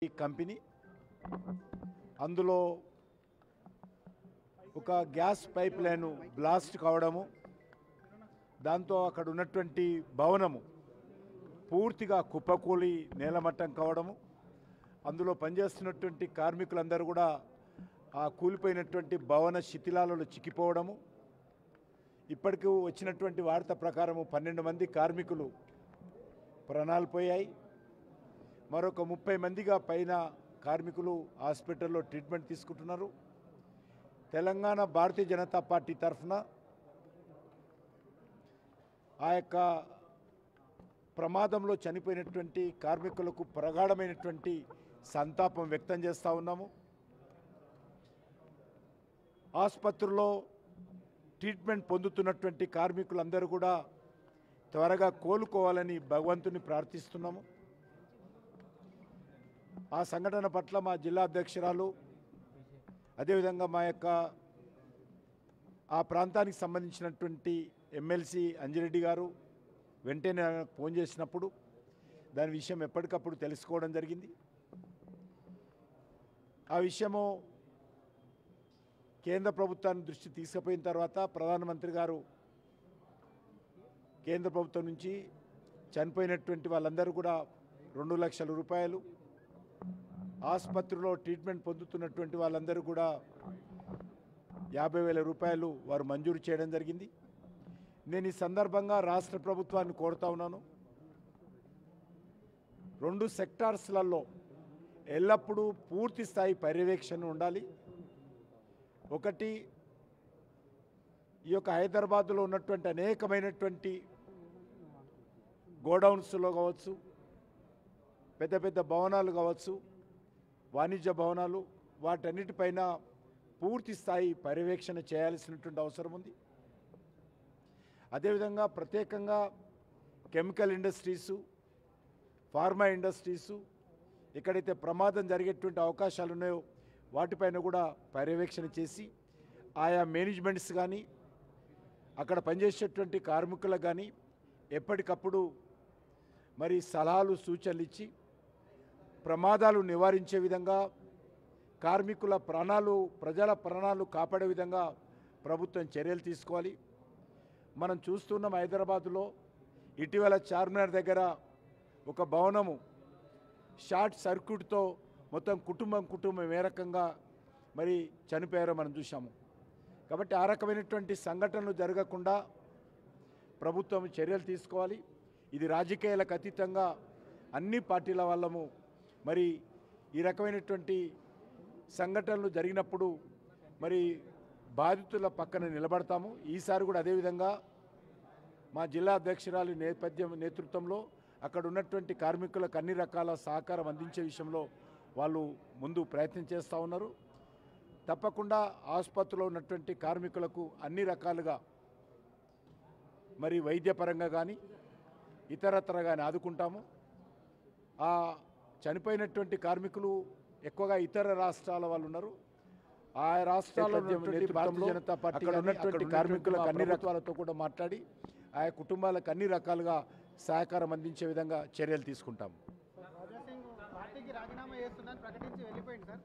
ఈ కంపెనీ అందులో ఒక గ్యాస్ పైప్ లైన్ బ్లాస్ట్ కావడము, దాంతో అక్కడ ఉన్నటువంటి భవనము పూర్తిగా కుప్పకూలి నేలమట్టం కావడము, అందులో పనిచేస్తున్నటువంటి కార్మికులందరూ కూడా ఆ కూలిపోయినటువంటి భవన శిథిలాలలో చిక్కిపోవడము. ఇప్పటికి వచ్చినటువంటి వార్త ప్రకారము 12 మంది కార్మికులు ప్రాణాలు పోయాయి. మరొక 30 మందిగా పైన కార్మికులు హాస్పిటల్లో ట్రీట్మెంట్ తీసుకుంటున్నారు. తెలంగాణ భారతీయ జనతా పార్టీ తరఫున ఆ యొక్క ప్రమాదంలో చనిపోయినటువంటి కార్మికులకు ప్రగాఢమైనటువంటి సంతాపం వ్యక్తం చేస్తూ ఉన్నాము. ఆసుపత్రుల్లో ట్రీట్మెంట్ పొందుతున్నటువంటి కార్మికులందరూ కూడా త్వరగా కోలుకోవాలని భగవంతుని ప్రార్థిస్తున్నాము. ఆ సంఘటన పట్ల మా జిల్లా అధ్యక్షురాలు, అదేవిధంగా మా యొక్క ఆ ప్రాంతానికి సంబంధించినటువంటి ఎమ్మెల్సీ అంజిరెడ్డి గారు వెంటనే ఫోన్ చేసినప్పుడు దాని విషయం ఎప్పటికప్పుడు తెలుసుకోవడం జరిగింది. ఆ విషయము కేంద్ర ప్రభుత్వాన్ని దృష్టి తీసుకుపోయిన తర్వాత ప్రధానమంత్రి గారు కేంద్ర ప్రభుత్వం నుంచి చనిపోయినటువంటి వాళ్ళందరూ కూడా 2 లక్షల రూపాయలు, ఆసుపత్రిలో ట్రీట్మెంట్ పొందుతున్నటువంటి వాళ్ళందరూ కూడా 50,000 రూపాయలు వారు మంజూరు చేయడం జరిగింది. నేను ఈ సందర్భంగా రాష్ట్ర ప్రభుత్వాన్ని కోరుతా ఉన్నాను, 2 సెక్టార్స్లలో ఎల్లప్పుడూ పూర్తి స్థాయి పర్యవేక్షణ ఉండాలి. ఒకటి, ఈ యొక్క హైదరాబాద్లో ఉన్నటువంటి అనేకమైనటువంటి గోడౌన్స్లో కావచ్చు, పెద్ద పెద్ద భవనాలు కావచ్చు, వాణిజ్య భవనాలు, వాటన్నిటిపైన పూర్తి స్థాయి పర్యవేక్షణ చేయాల్సినటువంటి అవసరం ఉంది. అదేవిధంగా ప్రత్యేకంగా కెమికల్ ఇండస్ట్రీసు, ఫార్మా ఇండస్ట్రీసు, ఎక్కడైతే ప్రమాదం జరిగేటువంటి అవకాశాలు ఉన్నాయో వాటిపైన కూడా పర్యవేక్షణ చేసి ఆయా మేనేజ్మెంట్స్ కానీ అక్కడ పనిచేసేటువంటి కార్మికులకు కానీ ఎప్పటికప్పుడు మరి సలహాలు సూచనలు ఇచ్చి ప్రమాదాలు నివారించే విధంగా, కార్మికుల ప్రాణాలు, ప్రజల ప్రాణాలు కాపాడే విధంగా ప్రభుత్వం చర్యలు తీసుకోవాలి. మనం చూస్తున్నాం, హైదరాబాదులో ఇటీవల చార్మినార్ దగ్గర ఒక భవనము షార్ట్ సర్క్యూట్తో మొత్తం కుటుంబం ఏ రకంగా మరి చనిపోయారో మనం చూసాము. కాబట్టి ఆ రకమైనటువంటి సంఘటనలు జరగకుండా ప్రభుత్వం చర్యలు తీసుకోవాలి. ఇది రాజకీయాలకు అతీతంగా అన్ని పార్టీల వాళ్ళము మరి ఈ రకమైనటువంటి సంఘటనలు జరిగినప్పుడు మరి బాధితుల పక్కన నిలబడతాము. ఈసారి కూడా అదేవిధంగా మా జిల్లా అధ్యక్షురాలి నేతృత్వంలో అక్కడ ఉన్నటువంటి కార్మికులకు అన్ని రకాల సహకారం అందించే విషయంలో వాళ్ళు ముందు ప్రయత్నం చేస్తూ ఉన్నారు. తప్పకుండా ఆసుపత్రిలో ఉన్నటువంటి కార్మికులకు అన్ని రకాలుగా మరి వైద్యపరంగా కానీ ఇతరత్ర కానీ ఆదుకుంటాము. ఆ చనిపోయినటువంటి కార్మికులు ఎక్కువగా ఇతర రాష్ట్రాల వాళ్ళు ఉన్నారు. ఆ రాష్ట్రాల్లో భారతీయ జనతా పార్టీ ఉన్నటువంటి కార్మికులకు అన్ని రకాలతో కూడా మాట్లాడి ఆయా కుటుంబాలకు అన్ని రకాలుగా సహకారం అందించే విధంగా చర్యలు తీసుకుంటాము. రాజా సింగ్ పార్టీకి రాజీనామా చేస్తుందని ప్రకటించి వెళ్ళిపోయింది సార్.